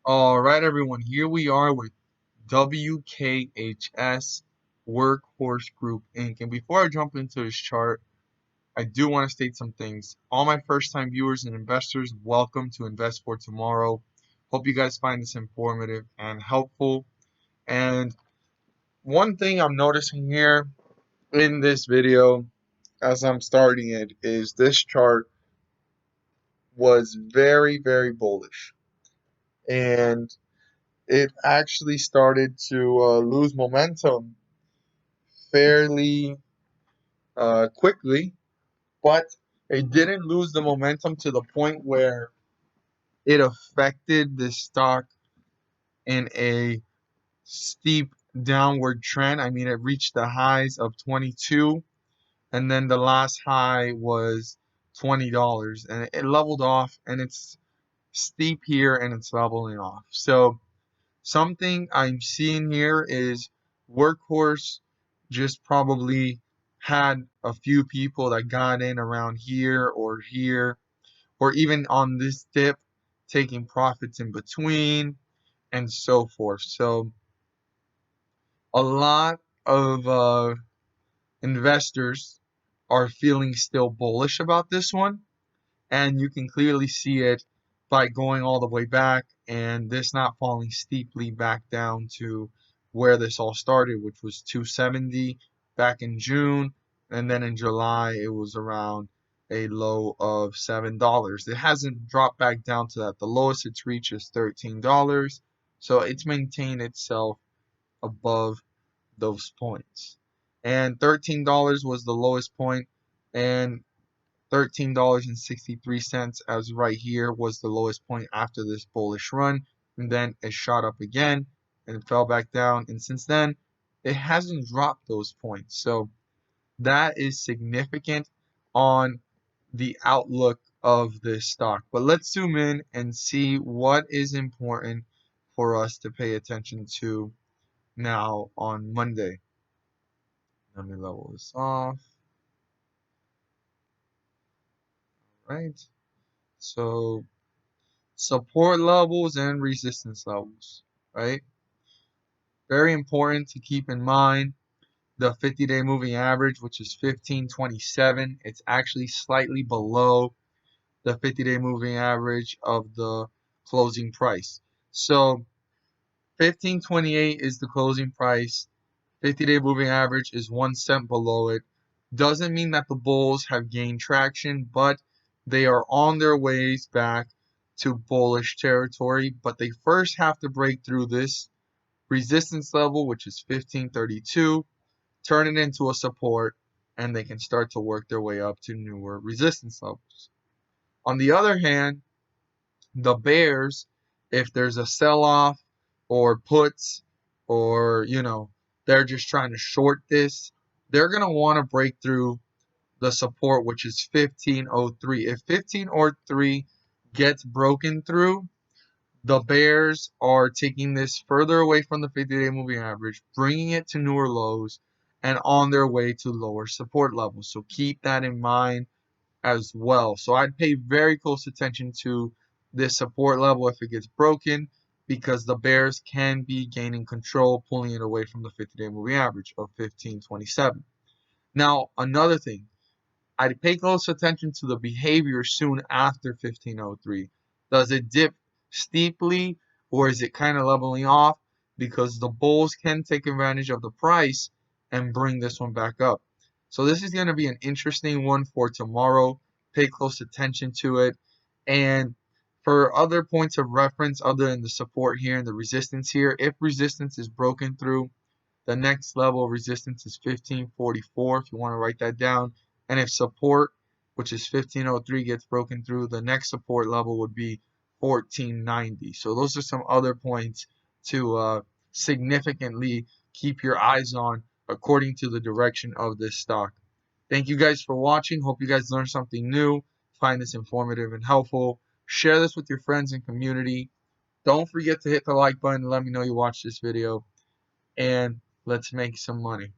All right, everyone, here we are with Wkhs Workhorse Group Inc. And before I jump into this chart, I do want to state some things. All my first-time viewers and investors, welcome to Invest for Tomorrow. Hope you guys find this informative and helpful. And one thing I'm noticing here in this video as I'm starting it is this chart was very, very bullish. And it actually started to lose momentum fairly quickly, but it didn't lose the momentum to the point where it affected the stock in a steep downward trend. I mean, it reached the highs of 22, and then the last high was $20, and it leveled off, and it's steep here, and it's leveling off. So something I'm seeing here is Workhorse just probably had a few people that got in around here, or even on this dip, taking profits in between, and so forth. So a lot of investors are feeling still bullish about this one, and you can clearly see it by going all the way back and this not falling steeply back down to where this all started, which was 270 back in June, and then in July it was around a low of $7. It hasn't dropped back down to that. The lowest it's reached is $13, so it's maintained itself above those points. And $13 was the lowest point, and $13.63 as right here was the lowest point after this bullish run, and then it shot up again and it fell back down, and since then it hasn't dropped those points. So that is significant on the outlook of this stock. But let's zoom in and see what is important for us to pay attention to now on Monday. Let me level this off. All right, so support levels and resistance levels, right? Very important to keep in mind the 50-day moving average, which is 1527. It's actually slightly below the 50-day moving average of the closing price. So 1528 is the closing price. 50-day moving average is 1 cent below it. Doesn't mean that the bulls have gained traction, but they are on their ways back to bullish territory. But they first have to break through this resistance level, which is 1532, turn it into a support, and they can start to work their way up to newer resistance levels. On the other hand, the bears, if there's a sell-off or puts, or they're just trying to short this, they're going to want to break through the support, which is 1503. If 1503 gets broken through, the bears are taking this further away from the 50-day moving average, bringing it to newer lows, and on their way to lower support levels. So keep that in mind as well. So I'd pay very close attention to this support level if it gets broken, because the bears can be gaining control, pulling it away from the 50-day moving average of 1527. Now, another thing, I'd pay close attention to the behavior soon after 1503. Does it dip steeply, or is it kind of leveling off? Because the bulls can take advantage of the price and bring this one back up. So this is going to be an interesting one for tomorrow. Pay close attention to it. And for other points of reference other than the support here and the resistance here, if resistance is broken through, the next level of resistance is 1544 if you want to write that down. And if support, which is 1503, gets broken through, the next support level would be 1490. So those are some other points to significantly keep your eyes on according to the direction of this stock. Thank you guys for watching. Hope you guys learned something new. Find this informative and helpful. Share this with your friends and community. Don't forget to hit the like button and let me know you watched this video. And let's make some money.